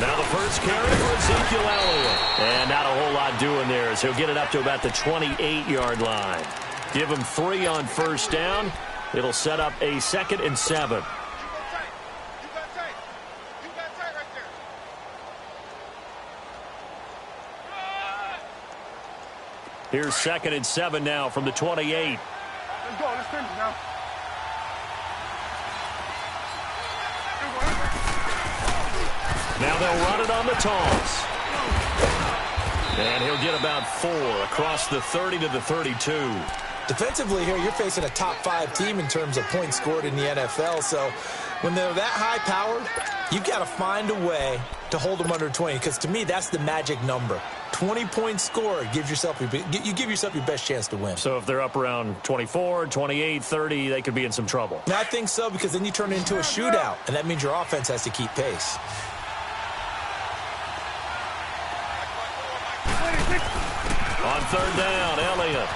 Now the first carry for Ezekiel Elliott. And not a whole lot doing there as he'll get it up to about the 28-yard line. Give him 3 on first down. It'll set up a 2nd and 7. Here's 2nd and 7 now from the 28. Let's go. Let's finish now. Now they'll run it on the toss. And he'll get about 4 across the 30 to the 32. Defensively here, you're facing a top 5 team in terms of points scored in the NFL. So when they're that high-powered, you've got to find a way to hold them under 20. Because to me, that's the magic number. 20 points scored, you give yourself your best chance to win. So if they're up around 24, 28, 30, they could be in some trouble. And I think so, because then you turn it into a shootout, and that means your offense has to keep pace. On 3rd down, Elliott.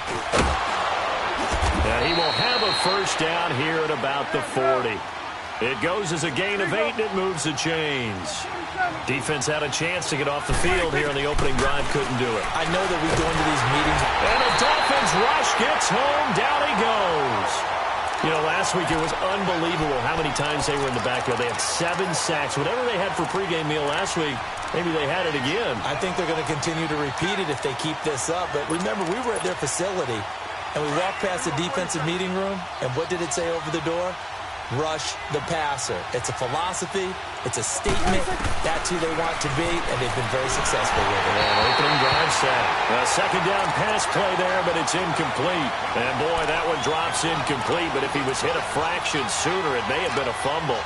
And he will have a first down here at about the 40. It goes as a gain of 8, and it moves the chains. Defense had a chance to get off the field here on the opening drive, couldn't do it. I know that we go into these meetings. And the Dolphins rush gets home, down he goes. You know, last week it was unbelievable how many times they were in the backfield. They had 7 sacks. Whatever they had for pregame meal last week, maybe they had it again. I think they're going to continue to repeat it if they keep this up. But remember, we were at their facility, and we walked past the defensive meeting room, and what did it say over the door? Rush the passer. It's a philosophy. It's a statement. That's who they want to be, and they've been very successful with it. And opening drive set. A 2nd down pass play there, but it's incomplete. And, boy, that one drops incomplete, but if he was hit a fraction sooner, it may have been a fumble.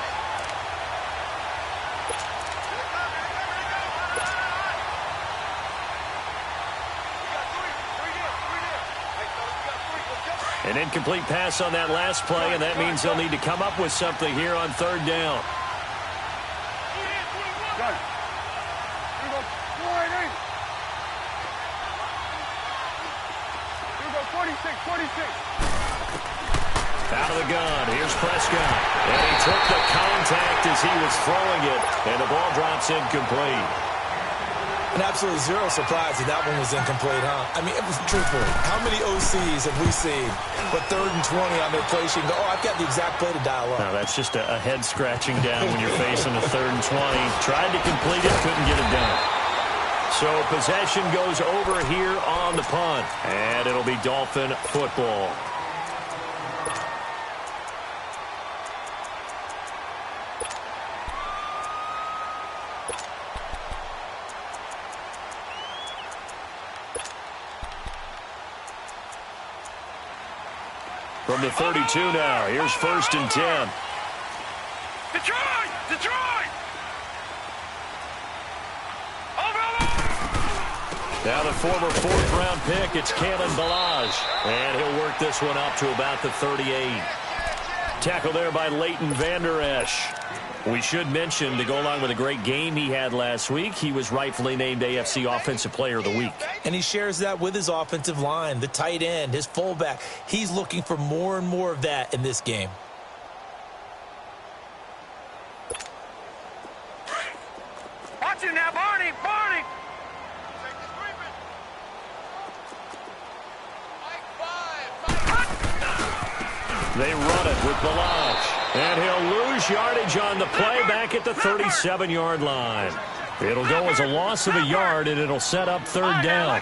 An incomplete pass on that last play, and that means they'll need to come up with something here on 3rd down. Out of the gun, here's Prescott. And he took the contact as he was throwing it, and the ball drops incomplete. And absolutely zero surprise that one was incomplete, huh? I mean, it was truthfully. How many OCs have we seen? But 3rd and 20 on their play sheet, go, oh, I've got the exact play to dial up. No, that's just a head scratching down when you're facing a 3rd and 20. Tried to complete it, couldn't get it done. So possession goes over here on the punt, and it'll be Dolphin football. From the 32 now, here's 1st and 10. Detroit! Detroit! Now the former 4th-round pick, it's Kalen Ballage. And he'll work this one up to about the 38. Tackle there by Leighton Vander Esch. We should mention, to go along with a great game he had last week, he was rightfully named AFC Offensive Player of the Week. And he shares that with his offensive line, the tight end, his fullback. He's looking for more and more of that in this game. Watch him now, Barney! Barney! They run it with Ballage. And he'll lose yardage on the play back at the 37-yard line. It'll go as a loss of a yard, and it'll set up 3rd down.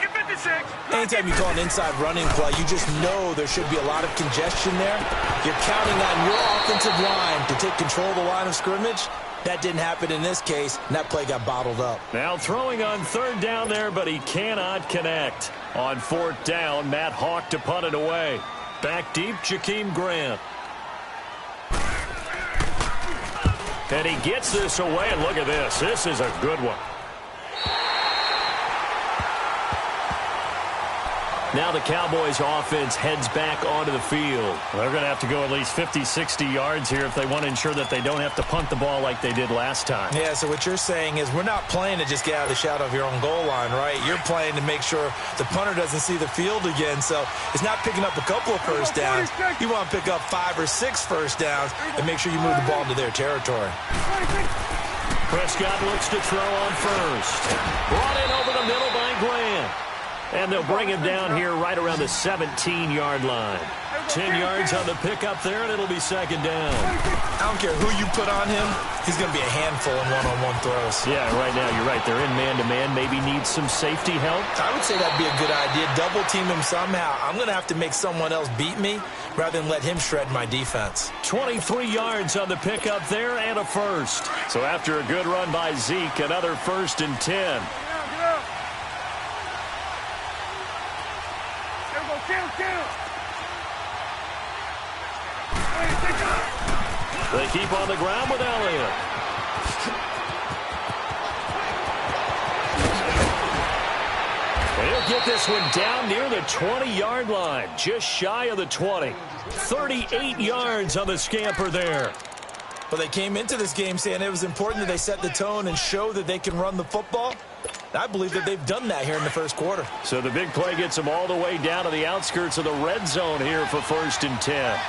Anytime you call an inside running play, you just know there should be a lot of congestion there. You're counting on your offensive line to take control of the line of scrimmage. That didn't happen in this case, and that play got bottled up. Now throwing on 3rd down there, but he cannot connect. On 4th down, Matt Hawk to punt it away. Back deep, Jakeem Grant. And he gets this away, and look at this. This is a good one. Now the Cowboys offense heads back onto the field. They're going to have to go at least 50, 60 yards here if they want to ensure that they don't have to punt the ball like they did last time. Yeah, so what you're saying is we're not playing to just get out of the shadow of your own goal line, right? You're playing to make sure the punter doesn't see the field again. So it's not picking up a couple of first downs. You want to pick up 5 or 6 first downs and make sure you move the ball into their territory. Prescott looks to throw on first. Brought in over the middle by Grant. And they'll bring him down here right around the 17-yard line. 10 yards on the pickup there, and it'll be second down. I don't care who you put on him. He's going to be a handful in one-on-one throws. Yeah, right now you're right. They're in man-to-man. Maybe needs some safety help. I would say that'd be a good idea. Double team him somehow. I'm going to have to make someone else beat me rather than let him shred my defense. 23 yards on the pickup there and a first. So after a good run by Zeke, another 1st and 10. They keep on the ground with Elliott. He'll get this one down near the 20-yard line, just shy of the 20. 38 yards on the scamper there. Well, they came into this game saying it was important that they set the tone and show that they can run the football. I believe that they've done that here in the first quarter. So the big play gets them all the way down to the outskirts of the red zone here for 1st and 10.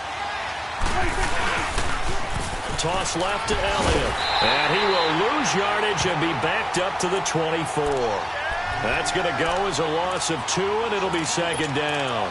Toss left to Elliott. And he will lose yardage and be backed up to the 24. That's going to go as a loss of 2, and it'll be second down.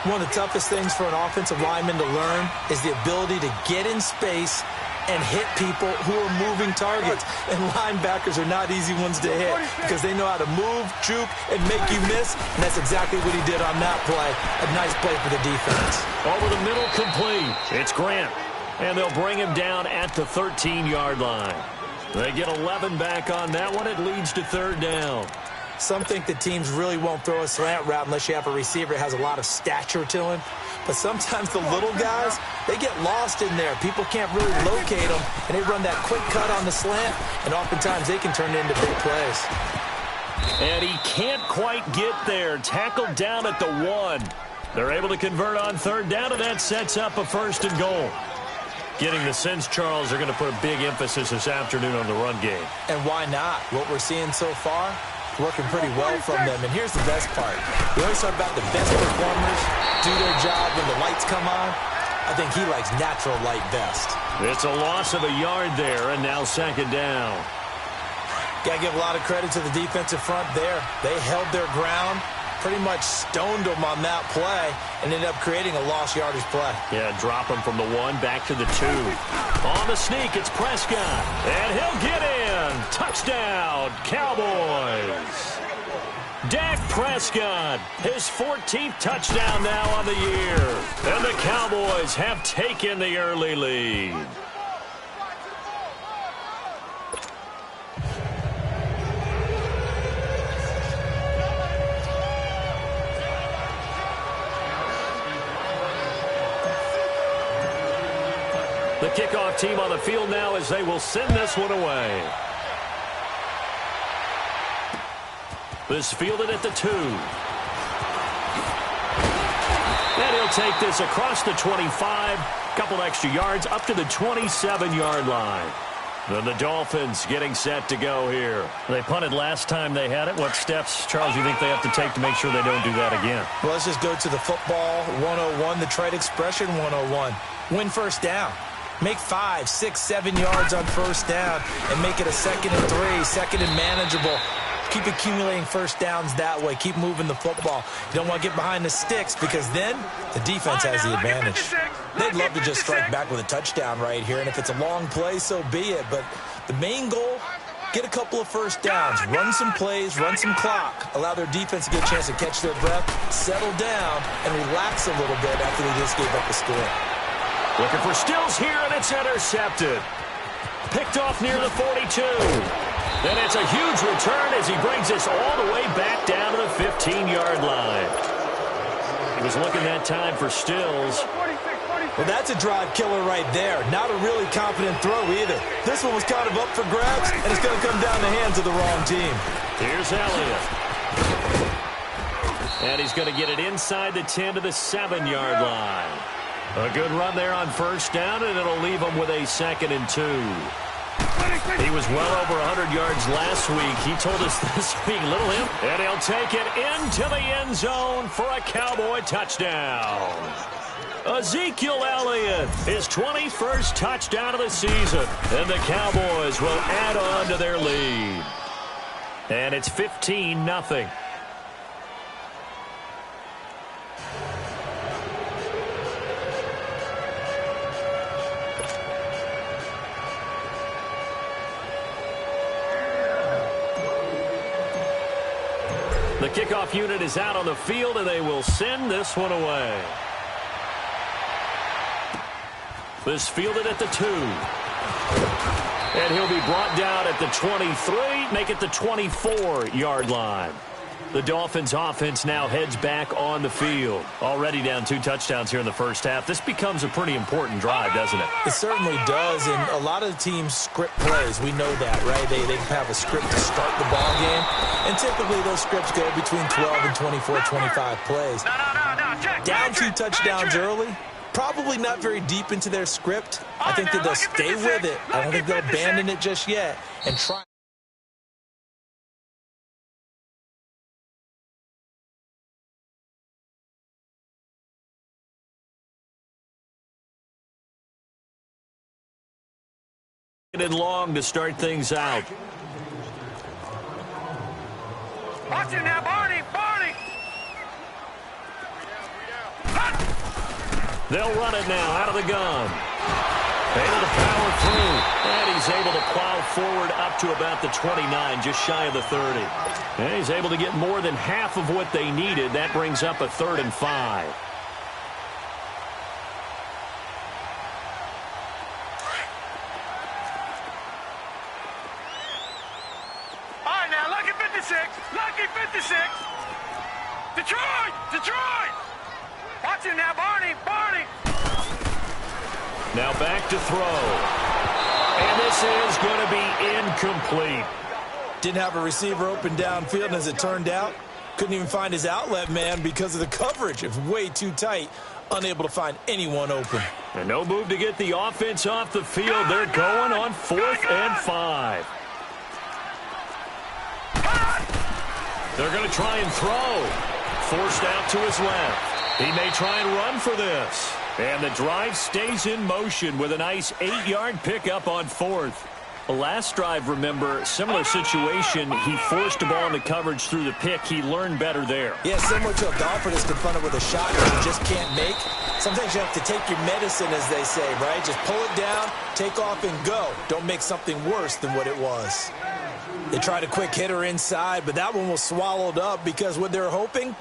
One of the toughest things for an offensive lineman to learn is the ability to get in space and hit people who are moving targets. And linebackers are not easy ones to hit because they know how to move, juke, and make you miss. And that's exactly what he did on that play. A nice play for the defense. Over the middle, complete. It's Grant. And they'll bring him down at the 13-yard line. They get 11 back on that one. It leads to 3rd down. Some think that teams really won't throw a slant route unless you have a receiver that has a lot of stature to him. But sometimes the little guys, they get lost in there. People can't really locate them, and they run that quick cut on the slant, and oftentimes they can turn it into big plays. And he can't quite get there. Tackled down at the 1. They're able to convert on 3rd down, and that sets up a 1st and goal. Getting the sense, Charles, they're going to put a big emphasis this afternoon on the run game. And why not? What we're seeing so far, working pretty well from them. And here's the best part. We always talk about the best performers do their job when the lights come on. I think he likes natural light best. It's a loss of a yard there, and now 2nd down. Got to give a lot of credit to the defensive front there. They held their ground, pretty much stoned them on that play, and ended up creating a lost yardage play. Yeah, drop him from the 1 back to the 2. On the sneak, it's Prescott. And he'll get in. Touchdown, Cowboys. Dak Prescott, his 14th touchdown now on the year. And the Cowboys have taken the early lead. The kickoff team on the field now as they will send this one away. This fielded at the 2. And he'll take this across the 25. Couple extra yards up to the 27-yard line. Then the Dolphins getting set to go here. They punted last time they had it. What steps, Charles, you think they have to take to make sure they don't do that again? Well, let's just go to the football 101, the trade expression 101. Win 1st down. Make 5, 6, 7 yards on 1st down and make it a 2nd and 3, 2nd and manageable. Keep accumulating 1st downs that way. Keep moving the football. You don't want to get behind the sticks because then the defense has the advantage. They'd love to just strike back with a touchdown right here, and if it's a long play, so be it. But the main goal, get a couple of 1st downs, run some plays, run some clock, allow their defense to get a chance to catch their breath, settle down, and relax a little bit after they just gave up the score. Looking for Stills here, and it's intercepted. Picked off near the 42. And it's a huge return as he brings us all the way back down to the 15-yard line. He was looking that time for Stills. Well, that's a drive killer right there. Not a really confident throw either. This one was kind of up for grabs, and it's going to come down the hands of the wrong team. Here's Elliott. And he's going to get it inside the 10 to the 7-yard line. A good run there on 1st down, and it'll leave him with a 2nd and 2. He was well over 100 yards last week. He told us this week, little him. And he'll take it into the end zone for a Cowboy touchdown. Ezekiel Elliott, his 21st touchdown of the season. And the Cowboys will add on to their lead. And it's 15-0. The kickoff unit is out on the field, and they will send this one away. This fielded at the 2. And he'll be brought down at the 23, make it the 24-yard line. The Dolphins offense now heads back on the field. Already down 2 touchdowns here in the first half. This becomes a pretty important drive, doesn't it? It certainly does, and a lot of the teams script plays. We know that, right? They have a script to start the ball game, and typically those scripts go between 12 and 24, 25 plays. Down 2 touchdowns early, probably not very deep into their script. I think that they'll stay with it. I don't think they'll abandon it just yet and try. And long to start things out. Watch it now, Barney! They'll run it now out of the gun. Able to power through. And he's able to plow forward up to about the 29, just shy of the 30. And he's able to get more than half of what they needed. That brings up a 3rd and 5. All right, now, lucky 56! Lucky 56! Detroit! Watch it now, Barney! Now back to throw. And this is going to be incomplete. Didn't have a receiver open downfield, and as it turned out, couldn't even find his outlet man because of the coverage. It was way too tight, unable to find anyone open. And no move to get the offense off the field. They're going on 4th and 5. They're going to try and throw. Forced out to his left. He may try and run for this. And the drive stays in motion with a nice 8-yard pickup on 4th. The last drive, remember, similar situation. He forced the ball into coverage through the pick. He learned better there. Yeah, similar to a golfer that's confronted with a shot that you just can't make. Sometimes you have to take your medicine, as they say, right? Just pull it down, take off, and go. Don't make something worse than what it was. They tried a quick hitter inside, but that one was swallowed up because what they're hoping,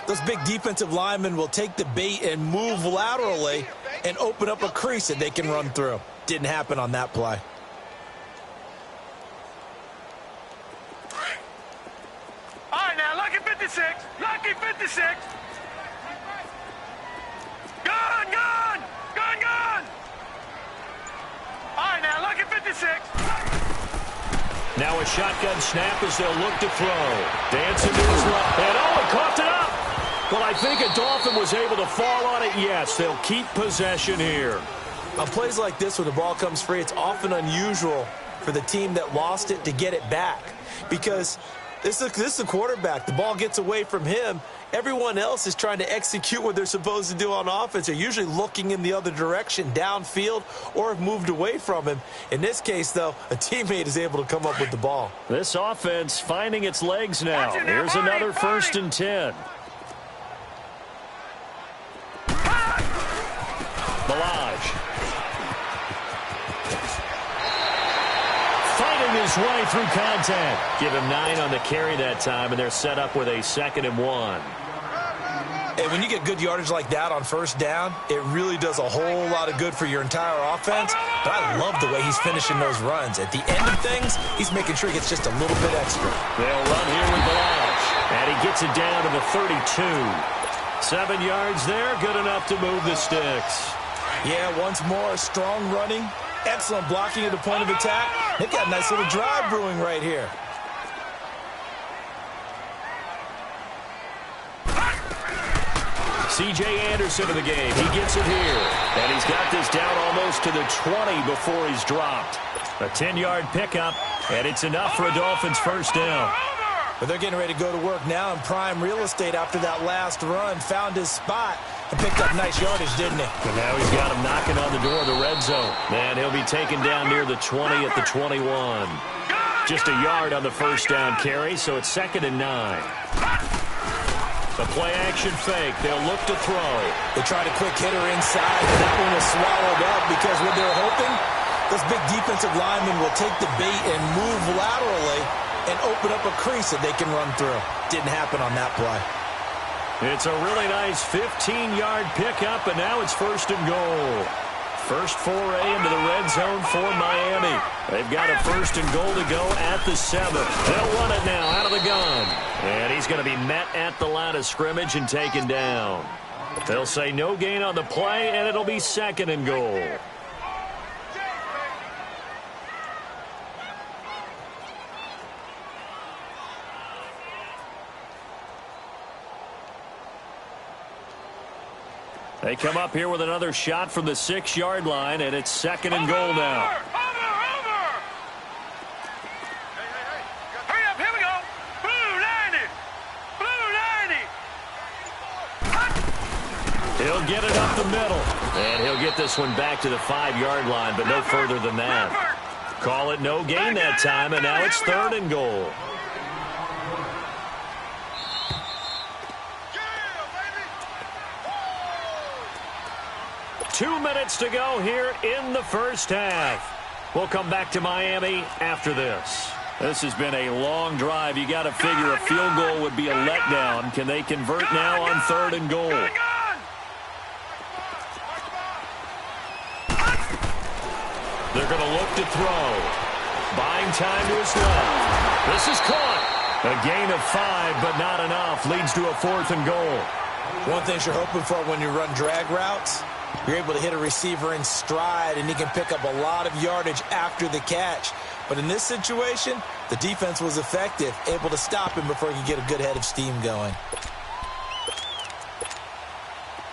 those big defensive linemen will take the bait and move laterally and open up a crease that they can run through. Didn't happen on that play. All right, now, lucky 56! Lucky 56! Gun! All right, now, lucky 56! Now a shotgun snap as they'll look to throw. Dancing to his left. And he caught it up. Well, I think a Dolphin was able to fall on it. Yes, they'll keep possession here. On plays like this, when the ball comes free, it's often unusual for the team that lost it to get it back. Because this is the quarterback. The ball gets away from him. Everyone else is trying to execute what they're supposed to do on offense. They're usually looking in the other direction, downfield, or have moved away from him. In this case, though, a teammate is able to come up with the ball. This offense finding its legs now. Here's another 1st and 10. Balaj. Fighting his way through contact. Give him 9 on the carry that time, and they're set up with a 2nd and 1. And when you get good yardage like that on 1st down, it really does a whole lot of good for your entire offense. But I love the way he's finishing those runs. At the end of things, he's making sure he gets just a little bit extra. They'll run here with Balaj. And he gets it down to the 32. 7 yards there, good enough to move the sticks. Yeah, once more, strong running, excellent blocking at the point of attack. They've got a nice little drive brewing right here. C.J. Anderson in the game. He gets it here. And he's got this down almost to the 20 before he's dropped. A 10-yard pickup, and it's enough for a Dolphins 1st down. But they're getting ready to go to work now in prime real estate after that last run. Found his spot. and picked up nice yardage, didn't he? And now he's got him knocking on the door of the red zone. And he'll be taken down near the 20 at the 21. Just a yard on the first down carry, so it's 2nd and 9. The play-action fake. They'll look to throw. They tried a quick hitter inside, and that one was swallowed up because what they're hoping, those big defensive linemen will take the bait and move laterally and open up a crease that they can run through. Didn't happen on that play. It's a really nice 15-yard pickup, and now it's 1st and goal. First foray into the red zone for Miami. They've got a 1st and goal to go at the 7. They'll run it now out of the gun. And he's going to be met at the line of scrimmage and taken down. They'll say no gain on the play, and it'll be 2nd and goal. They come up here with another shot from the 6-yard line, and it's 2nd and goal now. Over! Hey. Hurry up, here we go. Blue 90. He'll get it up the middle. And he'll get this one back to the 5-yard line, but no further than that. Call it no gain that time, and now it's 3rd and goal. 2 minutes to go here in the first half. We'll come back to Miami after this. This has been a long drive. You got to figure a field goal would be a letdown. Can they convert now on 3rd and goal? They're going to look to throw. Buying time to his left. This is caught. A gain of 5, but not enough. Leads to a 4th and goal. One thing you're hoping for when you run drag routes, you're able to hit a receiver in stride, and he can pick up a lot of yardage after the catch. But in this situation, the defense was effective, able to stop him before he could get a good head of steam going.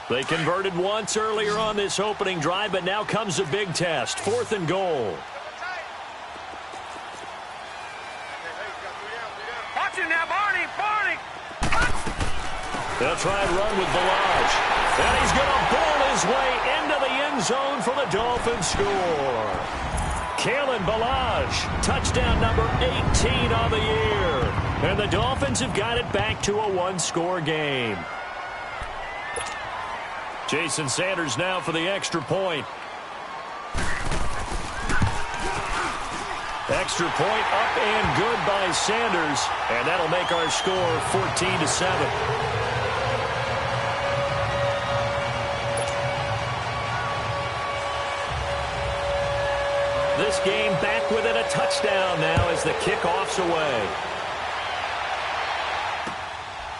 They converted once earlier on this opening drive, but now comes a big test. 4th and goal. Watch him now, Barney. They'll try and run with Balaj. And he's going to ball his way into the end zone for the Dolphins score. Kalen Balaj, touchdown number 18 on the year. And the Dolphins have got it back to a 1-score game. Jason Sanders now for the extra point. Extra point up and good by Sanders. And that'll make our score 14-7. This game back within a touchdown now as the kickoff's away.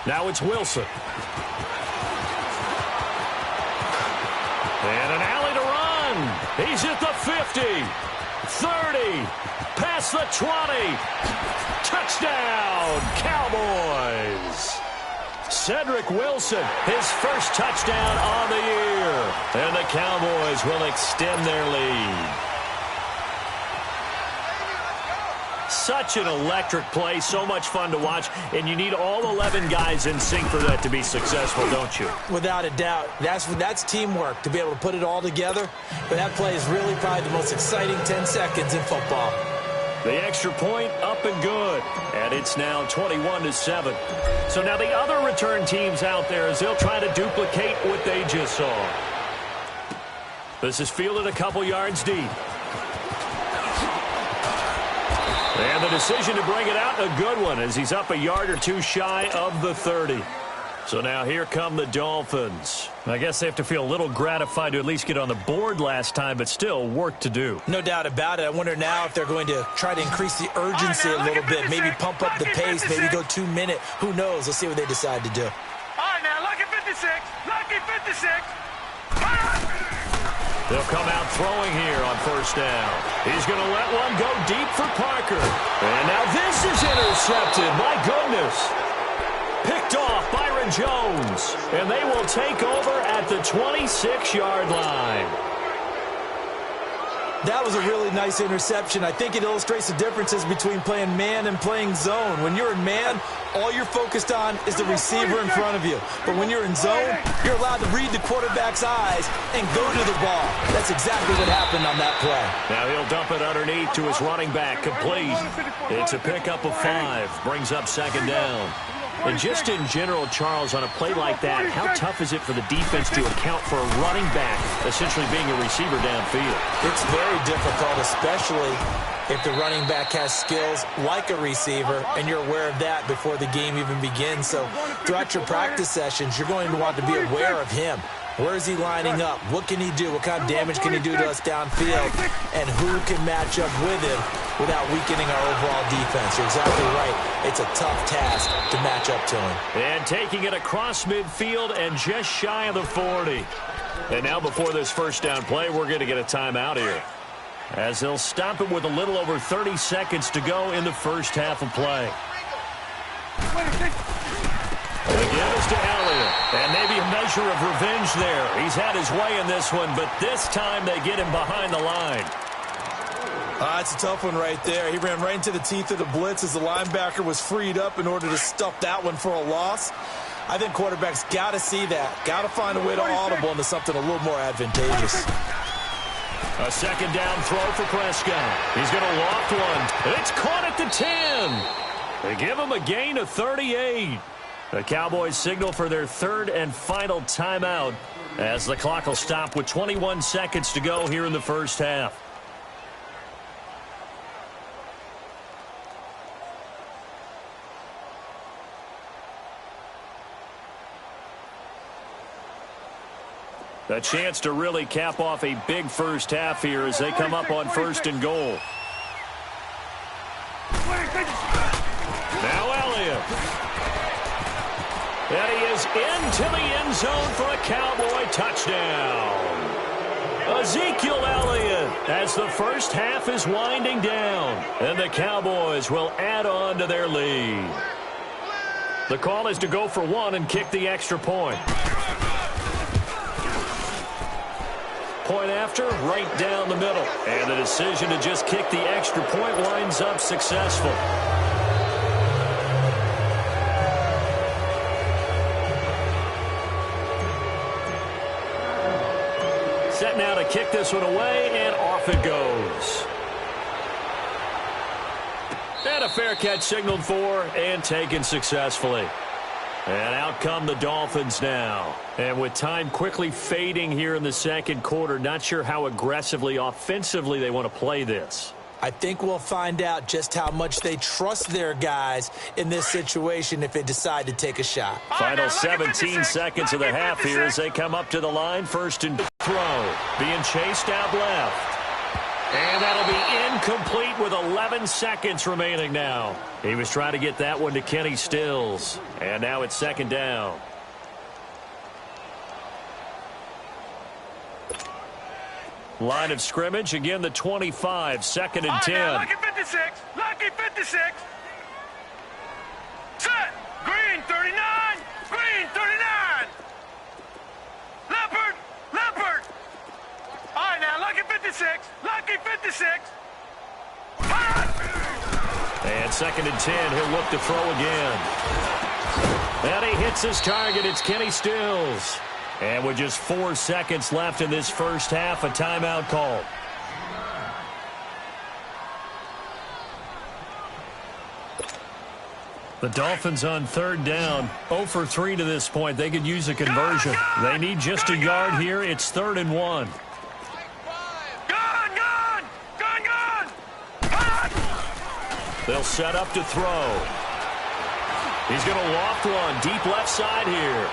Now it's Wilson. And an alley to run. He's at the 50, 30, past the 20. Touchdown, Cowboys. Cedric Wilson, his first touchdown on the year. And the Cowboys will extend their lead. Such an electric play, so much fun to watch, and you need all 11 guys in sync for that to be successful, don't you? Without a doubt. That's teamwork, to be able to put it all together. But that play is really probably the most exciting 10 seconds in football. The extra point up and good, and it's now 21-7. So now the other return teams out there, as they'll try to duplicate what they just saw. This is fielded a couple yards deep. And the decision to bring it out, a good one, as he's up a yard or two shy of the 30. So now here come the Dolphins. I guess they have to feel a little gratified to at least get on the board last time, but still work to do. No doubt about it. I wonder now if they're going to try to increase the urgency a little bit, maybe pump up the pace, maybe go 2 minute. Who knows? Let's see what they decide to do. All right, now, lucky 56. Lucky 56. They'll come out throwing here on first down. He's going to let one go deep for Parker. And now this is intercepted. My goodness. Picked off Byron Jones. And they will take over at the 26-yard line. That was a really nice interception. I think it illustrates the differences between playing man and playing zone. When you're in man, all you're focused on is the receiver in front of you. But when you're in zone, you're allowed to read the quarterback's eyes and go to the ball. That's exactly what happened on that play. Now he'll dump it underneath to his running back, complete. It's a pickup of 5, brings up second down. And just in general, Charles, on a play like that, how tough is it for the defense to account for a running back essentially being a receiver downfield? It's very difficult, especially if the running back has skills like a receiver, and you're aware of that before the game even begins. So throughout your practice sessions, you're going to want to be aware of him. Where is he lining up? What can he do? What kind of damage can he do to us downfield? And who can match up with him without weakening our overall defense? You're exactly right. It's a tough task to match up to him. And taking it across midfield and just shy of the 40. And now before this first down play, we're going to get a timeout here, as they'll stop it with a little over 30 seconds to go in the first half of play. Again, it's to Elliott, and maybe a measure of revenge there. He's had his way in this one, but this time they get him behind the line. It's a tough one right there. He ran right into the teeth of the blitz as the linebacker was freed up in order to stuff that one for a loss. I think quarterbacks got to see that. Got to find a way to audible into something a little more advantageous. A second down throw for Prescott. He's going to loft one. It's caught at the 10. They give him a gain of 38. The Cowboys signal for their third and final timeout as the clock will stop with 21 seconds to go here in the first half. A chance to really cap off a big first half here as they come up on 1st and goal. Now Elliott. And he is into the end zone for a Cowboy touchdown. Ezekiel Elliott as the first half is winding down. And the Cowboys will add on to their lead. The call is to go for 1 and kick the extra point. Point after, right down the middle. And the decision to just kick the extra point winds up successful. Set now to kick this one away, and off it goes. And a fair catch signaled for and taken successfully. And out come the Dolphins now. And with time quickly fading here in the second quarter, not sure how aggressively, offensively they want to play this. I think we'll find out just how much they trust their guys in this situation if they decide to take a shot. Final 17 seconds of the half here as they come up to the line. 1st and throw. Being chased out left. And that'll be incomplete with 11 seconds remaining now. He was trying to get that one to Kenny Stills. And now it's 2nd down. Line of scrimmage, again the 25, 2nd and 10. Now, lucky 56, lucky 56. Set, green 39, green 39. Leopard, leopard. All right, now, lucky 56, lucky 56. And 2nd and 10, he'll look to throw again. And he hits his target, it's Kenny Stills. And with just 4 seconds left in this first half, a timeout called. The Dolphins on 3rd down, 0 for 3 to this point. They could use a conversion. They need just a yard here. It's 3rd and 1. They'll set up to throw. He's going to loft one deep left side here.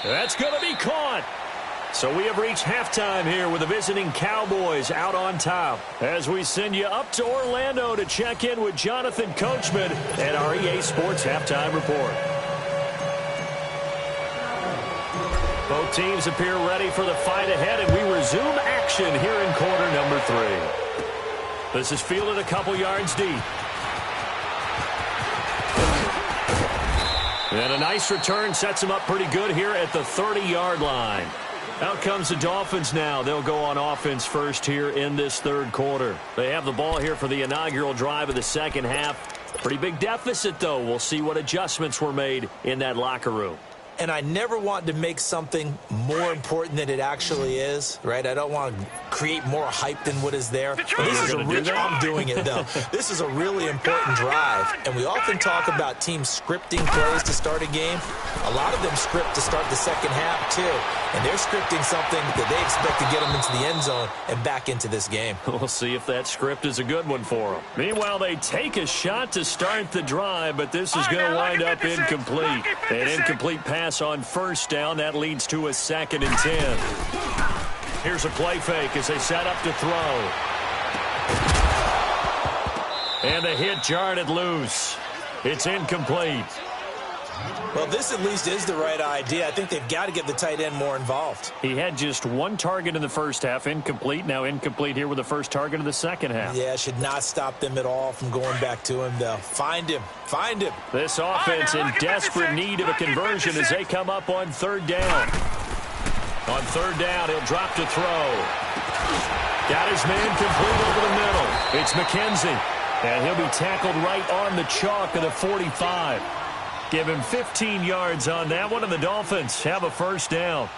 That's going to be caught. So we have reached halftime here with the visiting Cowboys out on top. As we send you up to Orlando to check in with Jonathan Coachman and our EA Sports Halftime Report. Both teams appear ready for the fight ahead, and we resume action here in quarter number 3. This is fielded a couple yards deep. And a nice return sets him up pretty good here at the 30-yard line. Out comes the Dolphins now. They'll go on offense first here in this third quarter. They have the ball here for the inaugural drive of the second half. Pretty big deficit, though. We'll see what adjustments were made in that locker room. And I never want to make something more important than it actually is, right? I don't want to create more hype than what is there. But this is I'm doing it, though. This is a really important drive. And we often talk about teams scripting plays to start a game. A lot of them script to start the second half, too. And they're scripting something that they expect to get them into the end zone and back into this game. We'll see if that script is a good one for them. Meanwhile, they take a shot to start the drive, but this is going to wind up incomplete. An incomplete pass on first down. That leads to a 2nd and 10. Here's a play fake as they set up to throw. And the hit jarred it loose. It's incomplete. Well, this at least is the right idea. I think they've got to get the tight end more involved. He had just one target in the first half, incomplete. Now incomplete here with the first target of the second half. Yeah, should not stop them at all from going back to him, though. Find him. Find him. This offense in desperate need of a conversion as they come up on third down. On third down, he'll drop to throw. Got his man complete over the middle. It's McKenzie. And he'll be tackled right on the chalk of the 45. Give him 15 yards on that one, and the Dolphins have a first down.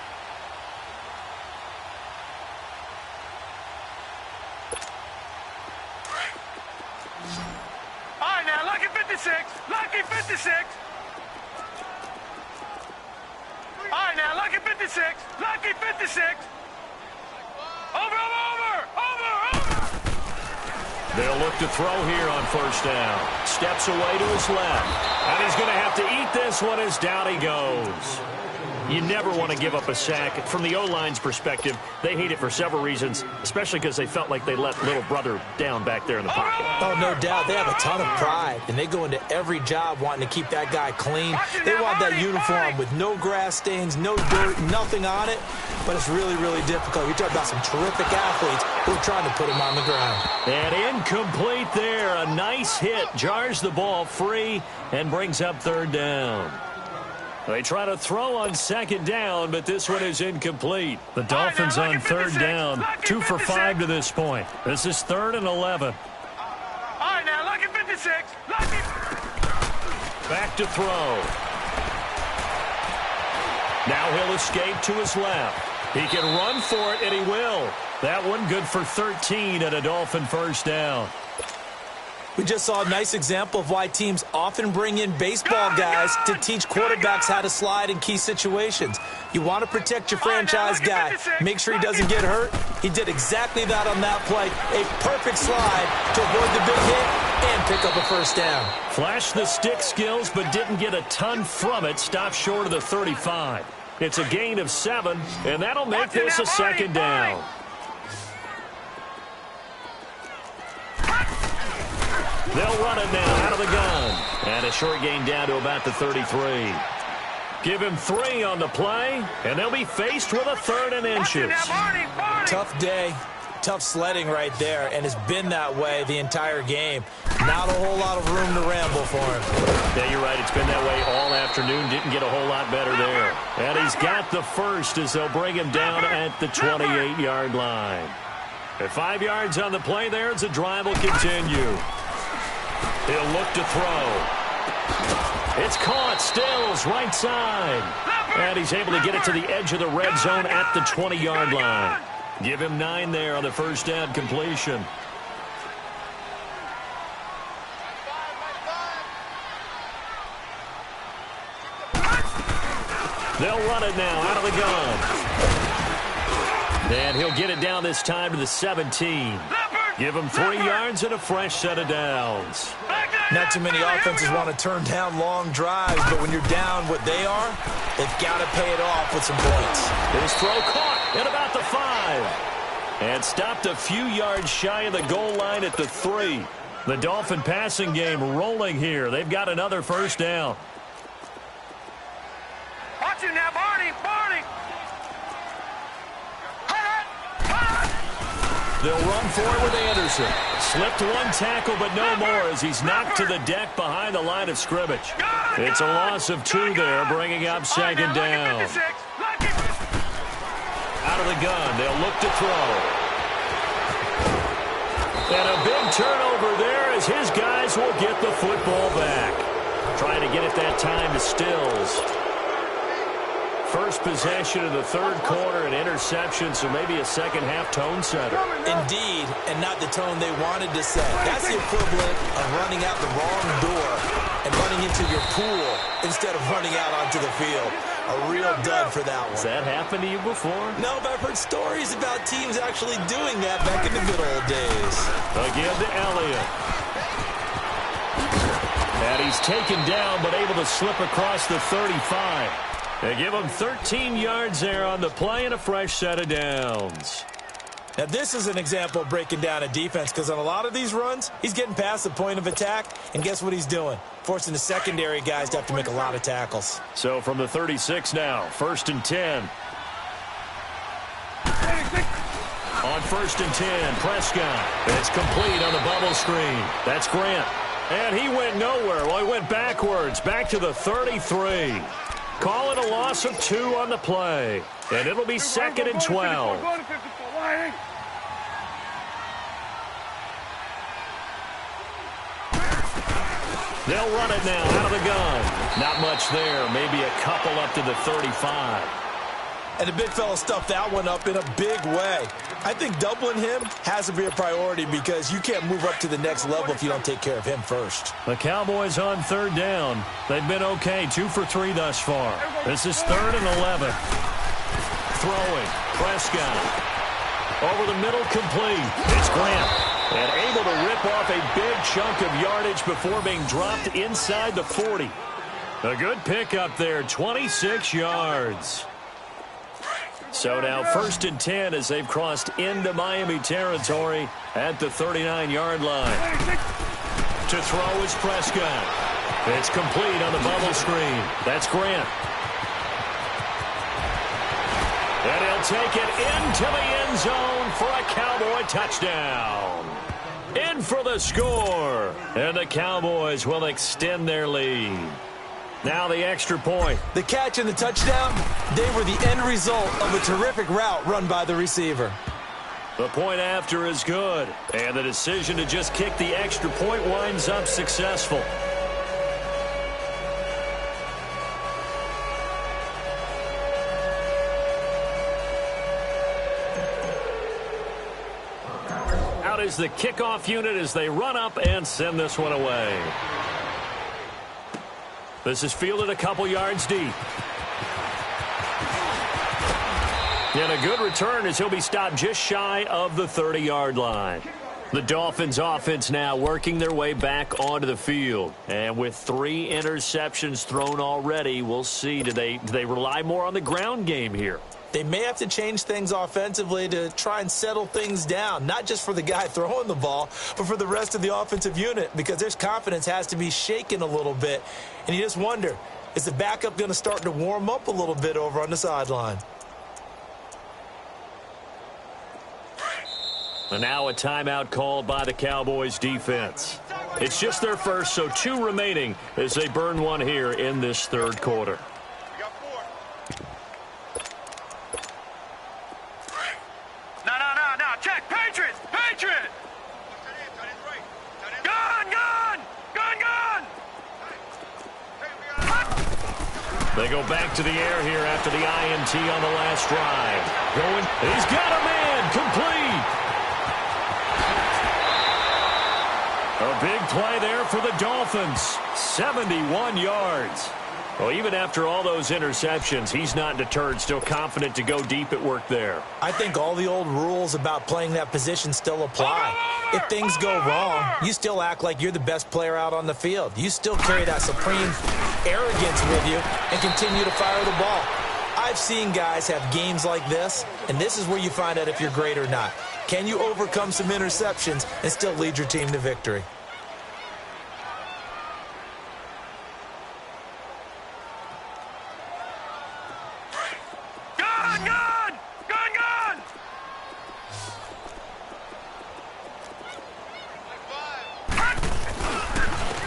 All right, now, lucky 56. Lucky 56. All right, now, lucky 56. Lucky 56. Over. They'll look to throw here on first down. Steps away to his left. And he's going to have to eat this one as down he goes. You never want to give up a sack. From the O-line's perspective, they hate it for several reasons, especially because they felt like they let little brother down back there in the pocket. Oh, no doubt. They have a ton of pride, and they go into every job wanting to keep that guy clean. They want that uniform with no grass stains, no dirt, nothing on it, but it's really, really difficult. You're talking about some terrific athletes who are trying to put him on the ground. And incomplete there. A nice hit. Jars the ball free and brings up third down. They try to throw on second down, but this one is incomplete. The Dolphins on third down, 2 for 5 to this point. This is 3rd and 11. All right, now, lucky 56. Lucky. Back to throw. Now he'll escape to his left. He can run for it, and he will. That one good for 13 and a Dolphin first down. We just saw a nice example of why teams often bring in baseball guys to teach quarterbacks how to slide in key situations. You want to protect your franchise guy. Make sure he doesn't get hurt. He did exactly that on that play. A perfect slide to avoid the big hit and pick up a first down. Flashed the stick skills, but didn't get a ton from it. Stopped short of the 35. It's a gain of 7, and that'll make this a second down. They'll run it now out of the gun. And a short gain down to about the 33. Give him 3 on the play, and they'll be faced with a 3rd and inches. Tough day, tough sledding right there, and it's been that way the entire game. Not a whole lot of room to ramble for him. Yeah, you're right. It's been that way all afternoon. Didn't get a whole lot better there. And he's got the first as they'll bring him down at the 28-yard line. At 5 yards on the play there as the drive will continue. He'll look to throw. It's caught. Stills right side. And he's able to get it to the edge of the red zone at the 20-yard line. Give him 9 there on the first down completion. They'll run it now out of the gun. And he'll get it down this time to the 17. Give him 3 yards and a fresh set of downs. Not too many offenses want to turn down long drives, but when you're down what they are, they've got to pay it off with some points. His throw caught at about the 5. And stopped a few yards shy of the goal line at the 3. The Dolphin passing game rolling here. They've got another first down. Watch him now, Barney. They'll run for it with Anderson. Slipped one tackle, but no more as he's knocked to the deck behind the line of scrimmage. It's a loss of 2 there, bringing up second down. of the gun. They'll look to throw. And a big turnover there as his guys will get the football back. Trying to get it that time to Stills. First possession of the third quarter, an interception, so maybe a second-half tone setter. Indeed, and not the tone they wanted to set. That's the equivalent of running out the wrong door and running into your pool instead of running out onto the field. A real dud for that one. Has that happened to you before? No, but I've heard stories about teams actually doing that back in the good old days. Again to Elliott. And he's taken down, but able to slip across the 35. They give him 13 yards there on the play and a fresh set of downs. Now, this is an example of breaking down a defense because on a lot of these runs, he's getting past the point of attack, and guess what he's doing? Forcing the secondary guys to have to make a lot of tackles. So from the 36 now, 1st and 10. On 1st and 10, Prescott. It's complete on the bubble screen. That's Grant. And he went nowhere. Well, he went backwards, back to the 33. Call it a loss of 2 on the play. And it'll be 2nd and 12. They'll run it now out of the gun. Not much there. Maybe a couple up to the 35. And the big fella stuffed that one up in a big way. I think doubling him has to be a priority because you can't move up to the next level if you don't take care of him first. The Cowboys on 3rd down. They've been okay, 2 for 3 thus far. This is 3rd and 11. Throwing, Prescott. Over the middle, complete. It's Grant. And able to rip off a big chunk of yardage before being dropped inside the 40. A good pickup there, 26 yards. So now 1st and 10 as they've crossed into Miami territory at the 39-yard line. To throw is Prescott. It's complete on the bubble screen. That's Grant. And he'll take it into the end zone for a Cowboy touchdown. In for the score. And the Cowboys will extend their lead. Now the extra point. The catch and the touchdown, they were the end result of a terrific route run by the receiver. The point after is good. And the decision to just kick the extra point winds up successful. Out is the kickoff unit as they run up and send this one away. This is fielded a couple yards deep. And a good return as he'll be stopped just shy of the 30-yard line. The Dolphins offense now working their way back onto the field. And with 3 interceptions thrown already, we'll see. Do they rely more on the ground game here? They may have to change things offensively to try and settle things down, not just for the guy throwing the ball, but for the rest of the offensive unit, because their confidence has to be shaken a little bit. And you just wonder, is the backup going to start to warm up a little bit over on the sideline? And now a timeout called by the Cowboys defense. It's just their first, so 2 remaining as they burn one here in this 3rd quarter. No, check, Patriots! Gun! They go back to the air here after the INT on the last drive. He's got a man, complete! A big play there for the Dolphins, 71 yards. Well, even after all those interceptions, he's not deterred, still confident to go deep at work there. I think all the old rules about playing that position still apply. If things go wrong, you still act like you're the best player out on the field. You still carry that supreme arrogance with you and continue to fire the ball. I've seen guys have games like this, and this is where you find out if you're great or not. Can you overcome some interceptions and still lead your team to victory? Gun!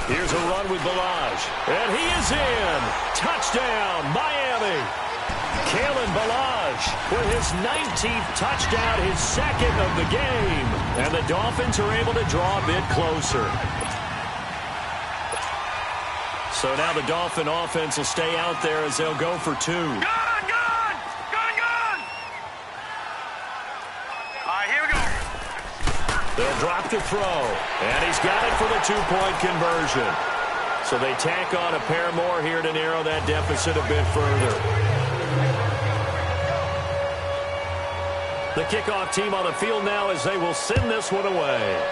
Here's a run with Balaj, and he is in. Touchdown, Miami. Kalen Ballage with his 19th touchdown, his second of the game. And the Dolphins are able to draw a bit closer. So now the Dolphin offense will stay out there as they'll go for two. Gun! All right, here we go. They'll drop the throw, and he's got it for the two-point conversion. So they tack on a pair more here to narrow that deficit a bit further. The kickoff team on the field now as they will send this one away.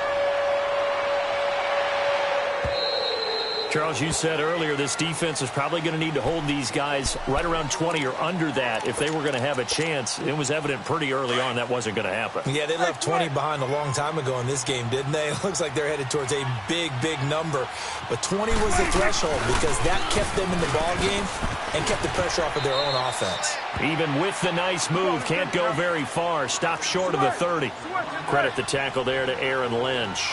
Charles, you said earlier this defense is probably going to need to hold these guys right around 20 or under that if they were going to have a chance. It was evident pretty early on that wasn't going to happen. Yeah, they left 20 behind a long time ago in this game, didn't they? It looks like they're headed towards a big, big number. But 20 was the threshold because that kept them in the ball game and kept the pressure off of their own offense. Even with the nice move, can't go very far. Stopped short of the 30. Credit the tackle there to Aaron Lynch.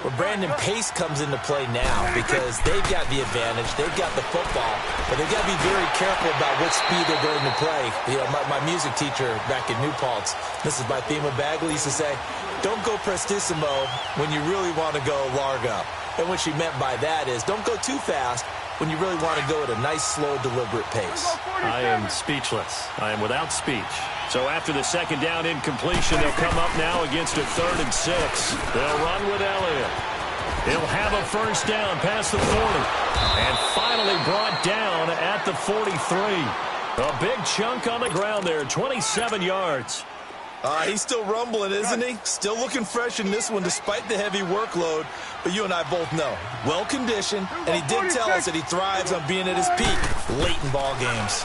Well, Brandon Pace comes into play now because they've got the advantage. They've got the football, but they've got to be very careful about what speed they're going to play. You know, my music teacher back in New Paltz, Mrs. Bythema Bagley, used to say, don't go prestissimo when you really want to go largo. And what she meant by that is don't go too fast when you really want to go at a nice, slow, deliberate pace. I am speechless. I am without speech. So after the second down incompletion, they'll come up now against a 3rd and 6. They'll run with Elliott. He'll have a first down past the 40. And finally brought down at the 43. A big chunk on the ground there, 27 yards. He's still rumbling, isn't he? Still looking fresh in this one despite the heavy workload. But you and I both know, well-conditioned, and he did tell us that he thrives on being at his peak late in ball games.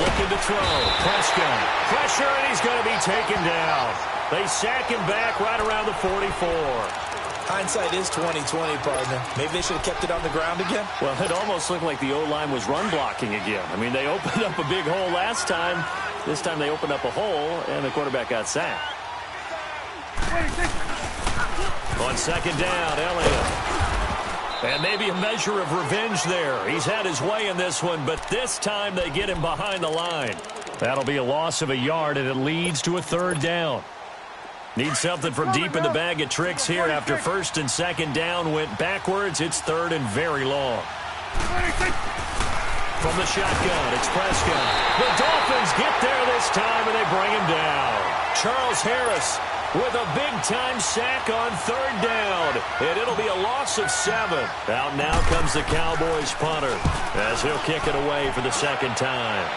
Looking to throw. Prescott. Pressure, and he's going to be taken down. They sack him back right around the 44. Hindsight is 20/20, partner. Maybe they should have kept it on the ground again. Well, it almost looked like the O-line was run blocking again. I mean, they opened up a big hole last time. This time they opened up a hole, and the quarterback got sacked. On second down, Elliott. And maybe a measure of revenge there. He's had his way in this one, but this time they get him behind the line. That'll be a loss of a yard, and it leads to a 3rd down. Need something from deep in the bag of tricks here. After 1st and 2nd down went backwards, it's 3rd and very long. From the shotgun, it's Prescott. The Dolphins get there this time, and they bring him down. Charles Harris with a big-time sack on 3rd down, and it'll be a loss of 7. Out now comes the Cowboys punter as he'll kick it away for the 2nd time.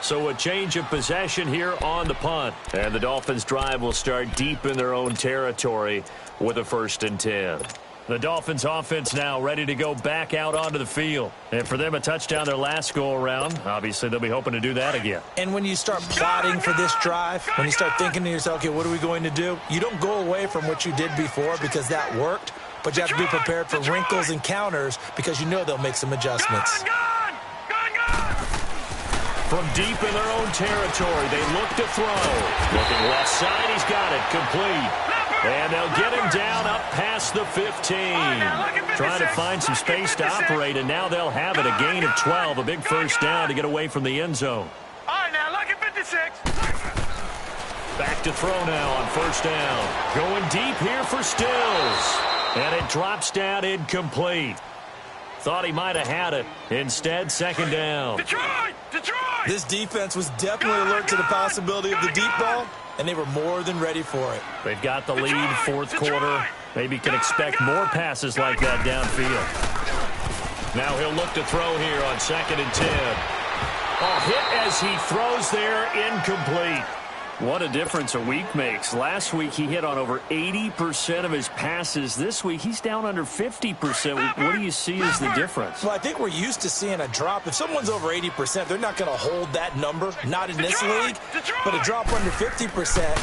So a change of possession here on the punt, and the Dolphins' drive will start deep in their own territory with a 1st and 10. The Dolphins offense now ready to go back out onto the field. And for them, a touchdown their last go-around. Obviously, they'll be hoping to do that again. And when you start plotting for this drive, when you start thinking to yourself, okay, what are we going to do? You don't go away from what you did before because that worked, but you have to be prepared for wrinkles and counters because you know they'll make some adjustments. From deep in their own territory, they look to throw. Looking left side, he's got it, complete. And they'll get him down up past the 15. Trying to find some space to operate, and now they'll have it. A gain of 12, a big first down to get away from the end zone. All right, now, look at 56. Back to throw now on 1st down. Going deep here for Stills. And it drops down incomplete. Thought he might have had it. Instead, 2nd down. Detroit! This defense was definitely alert to the possibility of the deep ball, and they were more than ready for it. They've got the lead, 4th quarter. Maybe can expect more passes like that downfield. Now he'll look to throw here on 2nd and 10. A hit as he throws there, incomplete. What a difference a week makes. Last week he hit on over 80% of his passes. This week he's down under 50%. What do you see as the difference? Well, I think we're used to seeing a drop. If someone's over 80%, they're not going to hold that number, not in this league. But a drop under 50%,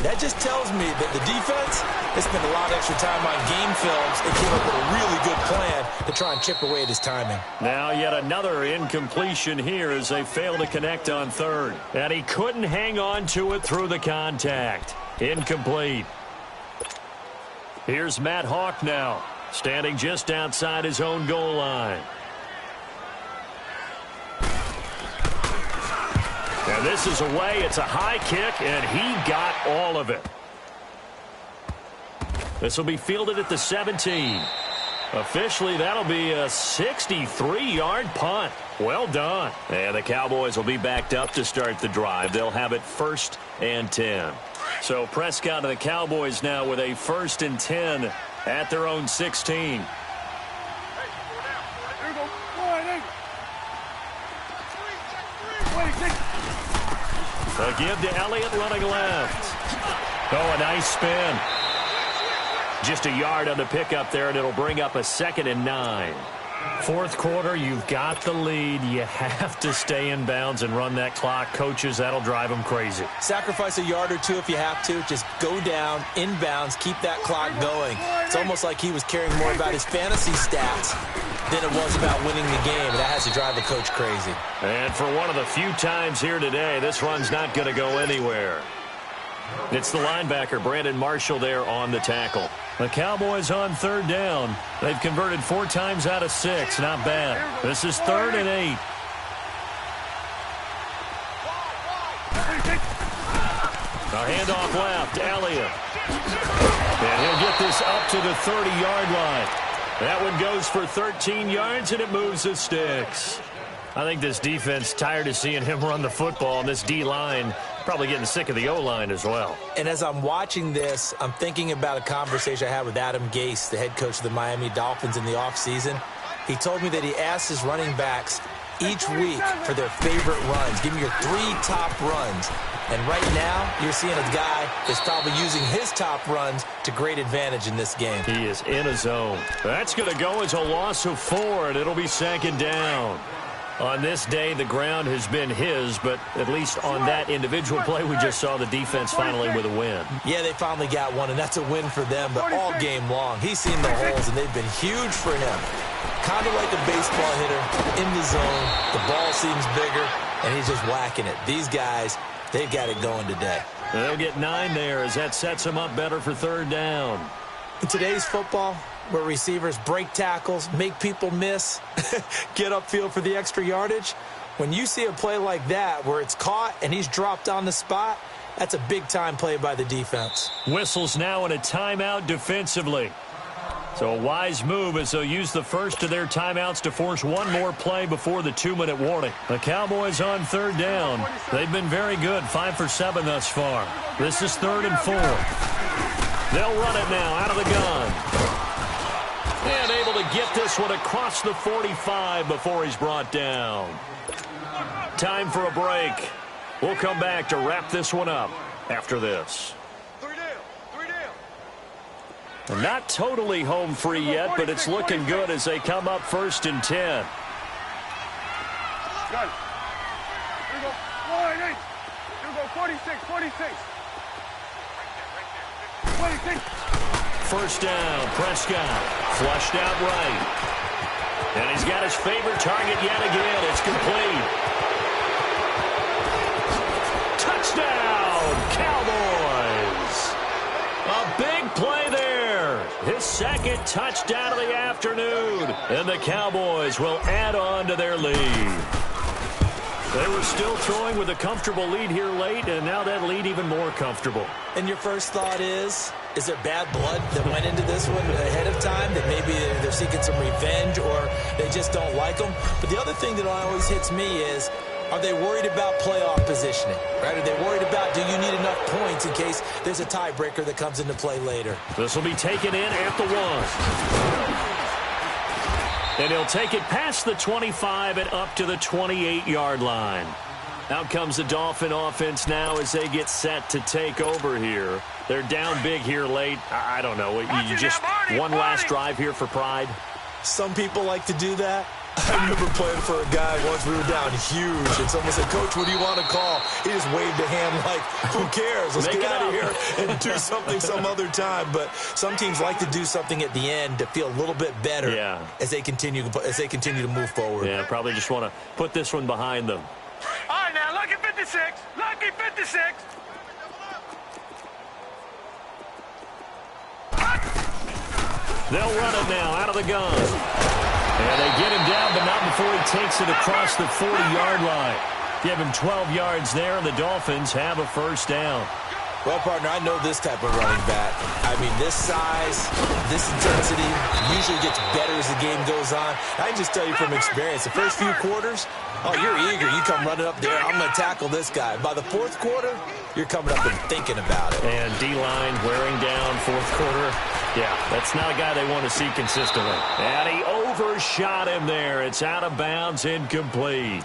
that just tells me that the defense has spent a lot of extra time on game films and came up with a really good plan to try and chip away at his timing. Now yet another incompletion here as they fail to connect on 3rd. And he couldn't hang on to it through the contact. Incomplete. Here's Matt Hawk now. standing just outside his own goal line. And this is away. It's a high kick, and he got all of it. This will be fielded at the 17. Officially, that'll be a 63-yard punt. Well done. And the Cowboys will be backed up to start the drive. They'll have it 1st and 10. So Prescott and the Cowboys now with a 1st and 10 at their own 16. A give to Elliott running left. Oh, a nice spin. Just a yard on the pickup there, and it'll bring up a 2nd and 9. Fourth quarter, you've got the lead. You have to stay in bounds and run that clock. Coaches, that'll drive them crazy. Sacrifice a yard or two if you have to. Just go down, in bounds, keep that clock going. It's almost like he was caring more about his fantasy stats than it was about winning the game. That has to drive a coach crazy. And for one of the few times here today, this run's not going to go anywhere. It's the linebacker, Brandon Marshall, there on the tackle. The Cowboys on 3rd down. They've converted 4 times out of 6. Not bad. This is 3rd and 8. A handoff left, Elliott. And he'll get this up to the 30-yard line. That one goes for 13 yards, and it moves the sticks. I think this defense tired of seeing him run the football, and this D-line probably getting sick of the O-line as well. And as I'm watching this, I'm thinking about a conversation I had with Adam Gase, the head coach of the Miami Dolphins in the offseason. He told me that he asked his running backs each week for their favorite runs. Give me your 3 top runs. And right now, you're seeing a guy that's probably using his top runs to great advantage in this game. He is in a zone. That's going to go as a loss of 4, and it'll be 2nd down. On this day, the ground has been his, but at least on that individual play, we just saw the defense finally with a win. Yeah, they finally got one, and that's a win for them, but all game long, he's seen the holes, and they've been huge for him. Kind of like a baseball hitter in the zone. The ball seems bigger, and he's just whacking it. These guys, they've got it going today. They'll get 9 there as that sets them up better for 3rd down. In today's football, where receivers break tackles, make people miss, get upfield for the extra yardage, when you see a play like that where it's caught and he's dropped on the spot, that's a big-time play by the defense. Whistles now in a timeout defensively. So a wise move as they'll use the first of their timeouts to force one more play before the 2-minute warning. The Cowboys on 3rd down. They've been very good, 5 for 7 thus far. This is 3rd and 4. They'll run it now out of the gun. And able to get this one across the 45 before he's brought down. Time for a break. We'll come back to wrap this one up after this. And not totally home free yet, but it's looking good as they come up 1st and 10. Here we go. 46. 1st down, Prescott. Flushed out right. And he's got his favorite target yet again. It's complete. Touchdown, Cowboys. A big play there. His 2nd touchdown of the afternoon. And the Cowboys will add on to their lead. They were still throwing with a comfortable lead here late, and now that lead even more comfortable. And your first thought is there bad blood that went into this one ahead of time, that maybe they're seeking some revenge or they just don't like them? But the other thing that always hits me is, are they worried about playoff positioning? Right? Are they worried about, do you need enough points in case there's a tiebreaker that comes into play later? This will be taken in at the 1. And he'll take it past the 25 and up to the 28-yard line. Out comes the Dolphin offense now as they get set to take over here. They're down big here late. I don't know. You just one last drive here for pride? Some people like to do that. I remember playing for a guy once. We were down huge, and someone said, "Coach, what do you want to call?" He just waved a hand like, "Who cares? Let's get out of here and do something some other time." But some teams like to do something at the end to feel a little bit better as they continue to move forward. Yeah, probably just want to put this one behind them. All right, now, lucky 56. Lucky 56. They'll run it now out of the gun. And they get him down, but not before he takes it across the 40-yard line. Give him 12 yards there, and the Dolphins have a first down. Well, partner, I know this type of running back. I mean, this size, this intensity usually gets better as the game goes on. I can just tell you from experience, the first few quarters, oh, you're eager. You come running up there, I'm going to tackle this guy. By the fourth quarter, you're coming up and thinking about it. And D-line wearing down fourth quarter. Yeah, that's not a guy they want to see consistently. And he overshot him there. It's out of bounds, incomplete.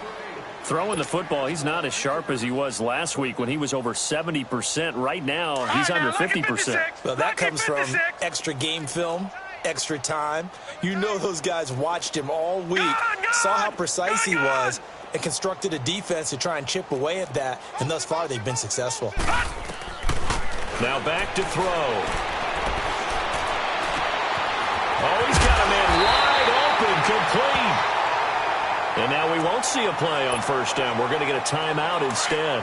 Throwing the football, he's not as sharp as he was last week when he was over 70%. Right now, he's under 50%. Well, that comes from extra game film, extra time. You know those guys watched him all week, saw how precise he was, and constructed a defense to try and chip away at that, and thus far they've been successful. Now back to throw. Oh, he's got a man wide open, complete. And now we won't see a play on first down. We're going to get a timeout instead,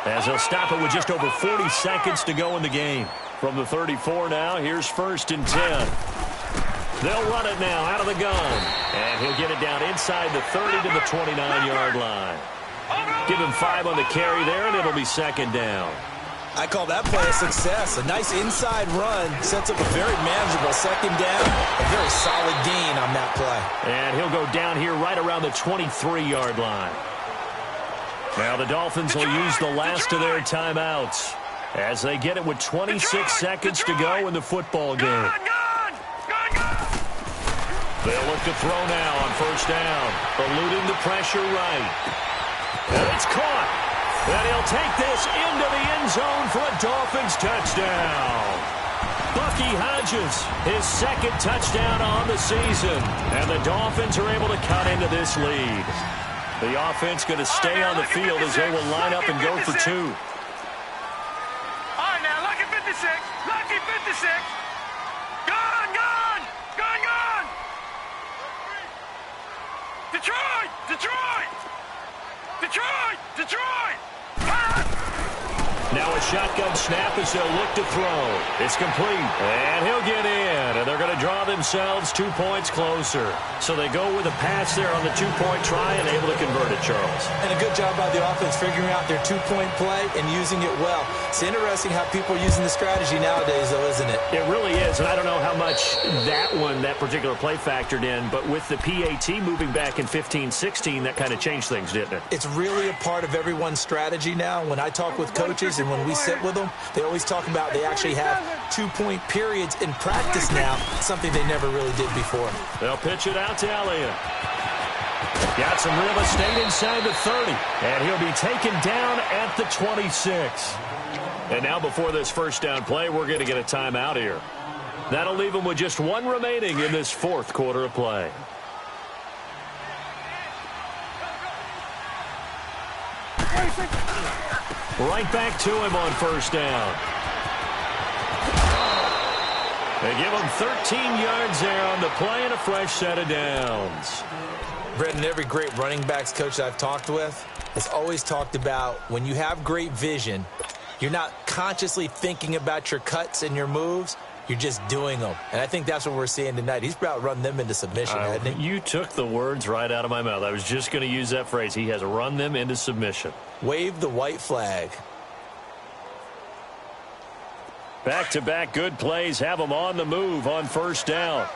as they'll stop it with just over 40 seconds to go in the game. From the 34 now, here's 1st and 10. They'll run it now out of the gun. And he'll get it down inside the 30 to the 29-yard line. Give him 5 on the carry there, and it'll be 2nd down. I call that play a success. A nice inside run sets up a very manageable 2nd down. A very solid gain on that play. And he'll go down here right around the 23-yard line. Now the Dolphins will use the last of their timeouts as they get it with 26 seconds to go in the football game. They'll look to throw now on first down, eluding the pressure right. And it's caught. And he'll take this into the end zone for a Dolphins touchdown. Bucky Hodges, his 2nd touchdown on the season. And the Dolphins are able to cut into this lead. The offense going to stay on the field as they will line up and go for 2. All right, now, lucky 56. Lucky 56. Gone, gone. Gone, gone. Detroit. Detroit. Detroit. Detroit. Now a shotgun snap as they'll look to throw. It's complete. And he'll get in. And they're going to draw themselves 2 points closer. So they go with a pass there on the 2-point try and able to convert it, Charles. And a good job by the offense figuring out their 2-point play and using it well. It's interesting how people are using the strategy nowadays, though, isn't it? It really is. And I don't know how much that particular play factored in. But with the PAT moving back in 15-16, that kind of changed things, didn't it? It's really a part of everyone's strategy now. When I talk with coaches and when we sit with them, they always talk about they actually have 2-point periods in practice now, something they never really did before. They'll pitch it out to Elliott. Got some real estate inside the 30, and he'll be taken down at the 26. And now before this first down play, we're going to get a timeout here. That'll leave them with just 1 remaining in this 4th quarter of play. Right back to him on first down. They give him 13 yards there on the play and a fresh set of downs. Brendan, every great running backs coach I've talked with has always talked about when you have great vision, you're not consciously thinking about your cuts and your moves. You're just doing them. And I think that's what we're seeing tonight. He's about run them into submission, hasn't he? You took the words right out of my mouth. I was just going to use that phrase. He has run them into submission. Wave the white flag. Back-to-back good plays have them on the move on first down.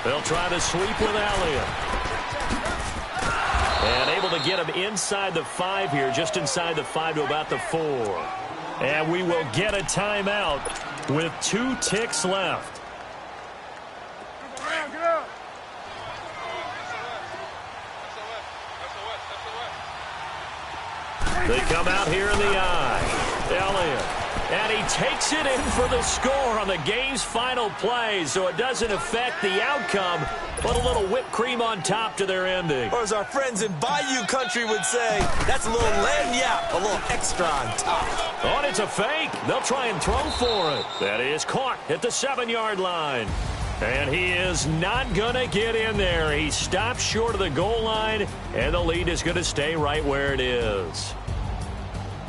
They'll try to sweep with Elliott. And able to get him inside the 5 here, just inside the 5 to about the 4. And we will get a timeout with 2 ticks left. They come out here in the eye. Elliott. And he takes it in for the score on the game's final play, so it doesn't affect the outcome, but a little whipped cream on top to their ending. Or as our friends in Bayou Country would say, that's a little lagniappe, a little extra on top. Oh, and it's a fake. They'll try and throw for it. That is caught at the 7-yard line. And he is not going to get in there. He stops short of the goal line, and the lead is going to stay right where it is.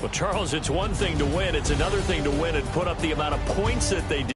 Well, Charles, it's one thing to win. It's another thing to win and put up the amount of points that they did.